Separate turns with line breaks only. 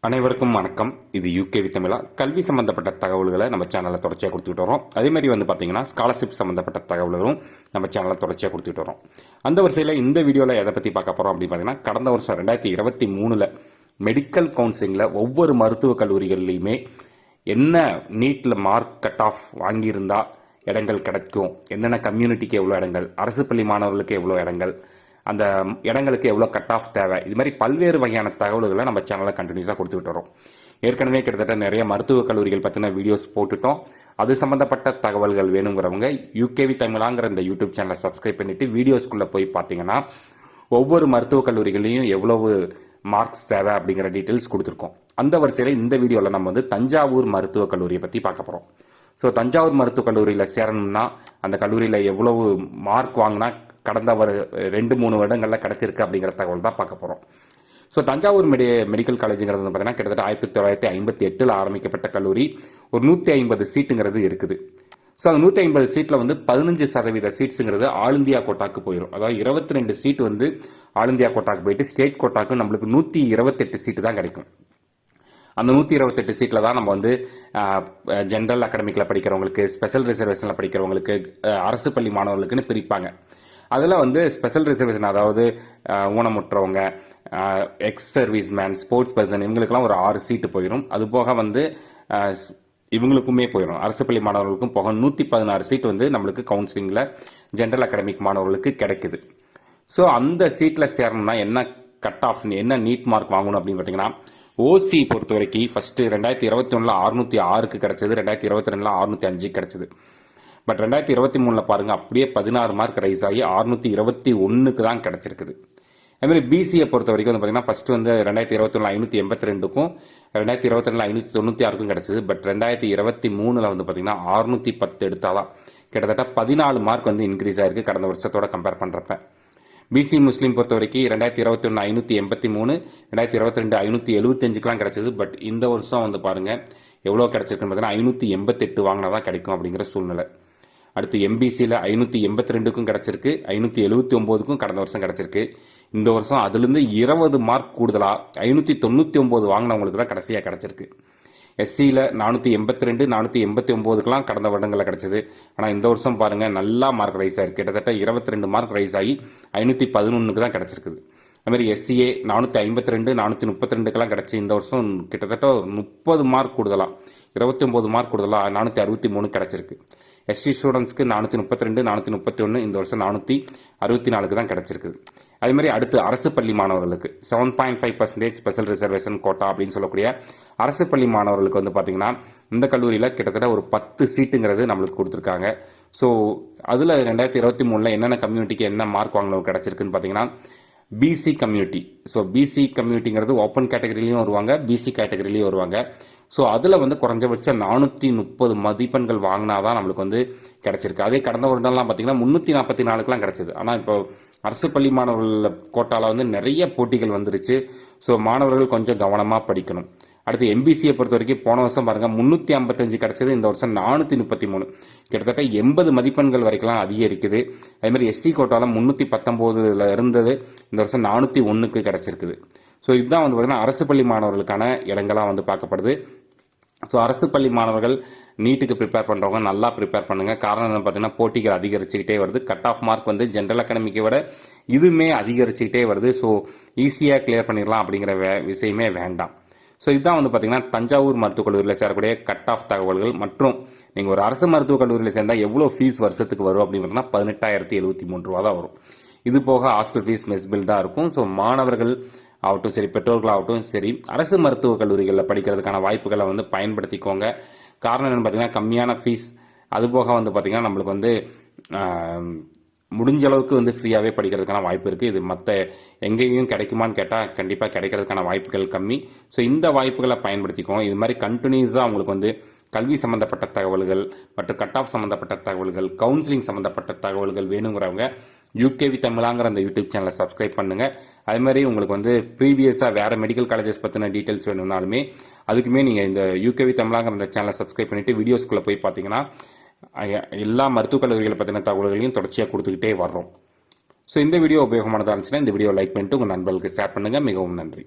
அனைவருக்கும் வணக்கம். இது யூகேவி தமிழா. கல்வி சம்பந்தப்பட்ட தகவல்களை நம்ம சேனலில் தொடர்ச்சியாக கொடுத்துட்டு வரோம். அதே மாதிரி பார்த்தீங்கன்னா ஸ்காலர்ஷிப் சம்பந்தப்பட்ட தகவல்களும் நம்ம சேனலில் தொடர்ச்சியாக கொடுத்துட்டு வரோம். அந்த வரிசையில் இந்த வீடியோவில் எதை பற்றி பார்க்க போகிறோம் அப்படின்னு பார்த்தீங்கன்னா, கடந்த வருஷம் 2023 மெடிக்கல் கவுன்சிலிங்கில் ஒவ்வொரு மருத்துவக் கல்லூரிகள்லையுமே என்ன நீட்டில் மார்க் கட் ஆஃப் வாங்கியிருந்தால் இடங்கள் கிடைக்கும், என்னென்ன கம்யூனிட்டிக்கு எவ்வளோ இடங்கள், அரசு பள்ளி மாணவர்களுக்கு எவ்வளோ இடங்கள், அந்த இடங்களுக்கு எவ்வளோ கட் ஆஃப் தேவை, இது மாதிரி பல்வேறு வகையான தகவல்களை நம்ம சேனலில் கண்டினியூஸாக கொடுத்துக்கிட்டு வரோம். ஏற்கனவே கிட்டத்தட்ட நிறைய மருத்துவக் கல்லூரிகள் பற்றின வீடியோஸ் போட்டுட்டோம். அது சம்மந்தப்பட்ட தகவல்கள் வேணுங்கிறவங்க யூகேவி தமிழாங்கிற இந்த யூடியூப் சேனலை சப்ஸ்கிரைப் பண்ணிவிட்டு வீடியோஸ்குள்ளே போய் பார்த்தீங்கன்னா ஒவ்வொரு மருத்துவக் கல்லூரிகளையும் எவ்வளவு மார்க்ஸ் தேவை அப்படிங்கிற டீட்டெயில்ஸ் கொடுத்துருக்கோம். அந்த வரிசையில் இந்த வீடியோவில் நம்ம தஞ்சாவூர் மருத்துவக் கல்லூரியை பற்றி பார்க்க போகிறோம். ஸோ தஞ்சாவூர் மருத்துவக் கல்லூரியில் சேரணும்னா அந்த கல்லூரியில் எவ்வளவு மார்க் வாங்கினா கடந்த ஒரு 2-3 வருடங்களில் கிடைச்சிருக்கு அப்படிங்கிற தகவல் தான் பார்க்க போகிறோம். ஸோ தஞ்சாவூர் மெடிக்கல் காலேஜுங்கிறது பார்த்தீங்கன்னா கிட்டத்தட்ட 1958 ஆரம்பிக்கப்பட்ட கல்லூரி. ஒரு 150 சீட்டுங்கிறது இருக்குது. ஸோ அந்த 150 சீட்டில் 15% சீட்ஸுங்கிறது ஆல் இந்தியா கோட்டாக்கு போயிடும். அதாவது 22 சீட்டு ஆல் இந்தியா கோட்டாக்கு போயிட்டு ஸ்டேட் கோட்டாக்கு நம்மளுக்கு 128 சீட்டு தான் கிடைக்கும். அந்த 128 சீட்டில் தான் நம்ம ஜென்ரல் அகாடமிக்கில் படிக்கிறவங்களுக்கு, ஸ்பெஷல் ரிசர்வேஷனில் படிக்கிறவங்களுக்கு, அரசு பள்ளி மாணவர்களுக்குன்னு பிரிப்பாங்க. அதில் ஸ்பெஷல் ரிசர்வேஷன், அதாவது ஊனமுற்றவங்க, ex service man, sports person, இவங்களுக்கெல்லாம் ஒரு 6 சீட்டு போயிடும். அது போக இவங்களுக்குமே போயிடும், அரசு பள்ளி மாணவர்களுக்கும் போக 116 சீட்டு நம்மளுக்கு கவுன்சிலிங்கில் ஜென்ரல் அகாடமிக் மாணவர்களுக்கு கிடைக்குது. ஸோ அந்த சீட்டில் சேரணும்னா என்ன கட் ஆஃப், என்ன நீட் மார்க் வாங்கணும் அப்படின்னு பார்த்தீங்கன்னா, ஓசி பொறுத்த வரைக்கும் ஃபஸ்ட்டு 2021 606க்கு கிடைச்சது, 2022 605 கிடைச்சது. பட் 2023 பாருங்கள் அப்படியே 16 மார்க் ரைஸ் ஆகி 621க்கு தான் கிடச்சிருக்குது. அதுமாதிரி பிசியை பொறுத்த வரைக்கும் பார்த்தீங்கன்னா ஃபஸ்ட்டு 2021 582க்கும் 2022 596க்கும் கிடச்சிது. பட் 2023 பார்த்தீங்கன்னா 610 எடுத்தால் தான் கிட்டத்தட்ட 14 மார்க் இன்க்ரீஸ் ஆகிருக்கு கடந்த வருஷத்தோட கம்பேர் பண்ணுறப்ப. பிசி முஸ்லீம் பொறுத்த வரைக்கும் 2021 583, 2022 575க்குலாம் கிடச்சிது. பட் இந்த வருஷம் பாருங்கள் எவ்வளோ கிடச்சிருக்குன்னு பார்த்தீங்கன்னா 588 வாங்கினா தான் கிடைக்கும் அப்படிங்கிற சூழ்நிலை. அடுத்து எம்பிசியில் 582க்கும் கிடச்சிருக்கு, 579க்கும் கடந்த வருஷம் கிடச்சிருக்கு. இந்த வருஷம் அதுலேருந்து 20 மார்க் கூடுதலாக 599 வாங்கினவங்களுக்கு தான் கடைசியாக கிடச்சிருக்கு. எஸ்சியில் 482, 489க்கெலாம் கடந்த வருடங்களில் கிடச்சிது. ஆனால் இந்த வருஷம் பாருங்கள் நல்லா மார்க் ரைஸ் ஆகிருக்கு, கிட்டத்தட்ட 22 மார்க் ரைஸ் ஆகி 511க்கு தான் கிடச்சிருக்குது. அதுமாதிரி எஸ்சிஏ 452, 432க்கெல்லாம் கிடச்சி இந்த வருஷம் கிட்டத்தட்ட 30 மார்க் கூடுதலாக 29 மார்க் கூடுதலாக 463 கிடச்சிருக்கு. எஸ்டி ஸ்டூடெண்ட்ஸ்க்கு 432, 431, இந்த வருஷம் 464க்கு தான் கிடச்சிருக்குது. அதேமாதிரி அடுத்து அரசு பள்ளி மாணவர்களுக்கு 7.5% ஸ்பெஷல் ரிசர்வேஷன் கோட்டா அப்படின்னு சொல்லக்கூடிய அரசு பள்ளி மாணவர்களுக்கு பார்த்தீங்கன்னா இந்த கல்லூரியில் கிட்டத்தட்ட ஒரு 10 சீட்டுங்கிறது நம்மளுக்கு கொடுத்துருக்காங்க. ஸோ அதில் 2023 என்னென்ன கம்யூனிட்டிக்கு என்ன மார்க் வாங்கினவங்க கிடச்சிருக்குன்னு பார்த்தீங்கன்னா பிசி கம்யூனிட்டி. ஸோ பிசி கம்யூனிட்டிங்கிறது ஓப்பன் கேட்டகரிலையும் வருவாங்க, பிசி கேட்டகரிலையும் வருவாங்க. ஸோ அதில் குறைஞ்சபட்சம் 430 மதிப்பெண்கள் வாங்கினா தான் நம்மளுக்கு கிடச்சிருக்கு. அதே கடந்த வருடம்லாம் பார்த்தீங்கன்னா 344க்குலாம் கிடச்சிது. ஆனால் இப்போ அரசு பள்ளி மாணவர்கள் கோட்டாவில் நிறைய போட்டிகள் வந்துருச்சு. ஸோ மாணவர்கள் கொஞ்சம் கவனமாக படிக்கணும். அடுத்து எம்பிசியை பொறுத்த வரைக்கும் போன வருஷம் பாருங்கள் 355 கிடச்சது, இந்த வருஷம் 433, கிட்டத்தட்ட 80 மதிப்பெண்கள் வரைக்கும் அதிகரிக்குது. அதேமாதிரி எஸ்சி கோட்டாவில் 319 இருந்தது, இந்த வருஷம் 401க்கு கிடச்சிருக்குது. ஸோ இதுதான் பார்த்தீங்கன்னா அரசு பள்ளி மாணவர்களுக்கான இடங்களாக பார்க்கப்படுது. ஸோ அரசு பள்ளி மாணவர்கள் நீட்டுக்கு ப்ரிப்பேர் பண்ணுறவங்க நல்லா ப்ரிப்பேர் பண்ணுங்கள். காரணம் என்ன பார்த்தீங்கன்னா போட்டிகள் அதிகரிச்சுக்கிட்டே வருது. கட் ஆஃப் மார்க் ஜென்ரல் அகாடமிக்கை விட இதுவுமே அதிகரிச்சுக்கிட்டே வருது. ஸோ ஈஸியாக கிளியர் பண்ணிடலாம் அப்படிங்கிற விஷயமே வேண்டாம். ஸோ இதுதான் பார்த்தீங்கன்னா தஞ்சாவூர் மருத்துவக் கல்லூரியில் சேரக்கூடிய கட் ஆஃப் தகவல்கள். மற்றும் நீங்கள் ஒரு அரசு மருத்துவக் கல்லூரியில் சேர்ந்தால் எவ்வளோ ஃபீஸ் வருஷத்துக்கு வரும் அப்படின்னு பார்த்தீங்கன்னா 18,073 ரூபா தான் வரும். இது போக ஹாஸ்டல் ஃபீஸ், மெஸ் பில் தான் இருக்கும். ஸோ மாணவர்கள் ஆகட்டும் சரி, பெற்றோர்களாகட்டும் சரி, அரசு மருத்துவக் கல்லூரிகளில் படிக்கிறதுக்கான வாய்ப்புகளை பயன்படுத்திக்கோங்க. காரணம் என்னென்னு பார்த்தீங்கன்னா கம்மியான ஃபீஸ், அதுபோக பார்த்தீங்கன்னா நம்மளுக்கு முடிஞ்ச அளவுக்கு ஃப்ரீயாகவே படிக்கிறதுக்கான வாய்ப்பு இருக்குது. இது மற்ற எங்கேயும் கிடைக்குமான்னு கேட்டால் கண்டிப்பாக கிடைக்கிறதுக்கான வாய்ப்புகள் கம்மி. ஸோ இந்த வாய்ப்புகளை பயன்படுத்திக்கோங்க. இது மாதிரி கண்டினியூஸாக உங்களுக்கு கல்வி சம்மந்தப்பட்ட தகவல்கள் மற்றும் கட் ஆஃப் சம்மந்தப்பட்ட தகவல்கள், கவுன்சிலிங் சம்மந்தப்பட்ட தகவல்கள் வேணுங்கிறவங்க யூகேவி தமிழாங்கிற அந்த யூடியூப் சேனலை சப்ஸ்கிரைப் பண்ணுங்கள். அதே மாதிரி உங்களுக்கு ப்ரீவியஸாக வேறு மெடிக்கல் காலேஜஸ் பற்றின டீட்டெயில்ஸ் வேணும்னாலுமே அதுக்குமே நீங்கள் இந்த யூகேவி தமிழாங்கிற அந்த சேனலை சப்ஸ்கிரைப் பண்ணிவிட்டு வீடியோஸ்குள்ளே போய் பார்த்தீங்கன்னா எல்லா மருத்துவக் கல்லூரிகளை பற்றின தகவல்களையும் தொடர்ச்சியாக கொடுத்துக்கிட்டே வர்றோம். ஸோ இந்த வீடியோ உபயோகமானதாக இருந்துச்சுன்னா இந்த வீடியோ லைக் பண்ணிட்டு உங்கள் நண்பர்களுக்கு ஷேர் பண்ணுங்கள். மிகவும் நன்றி.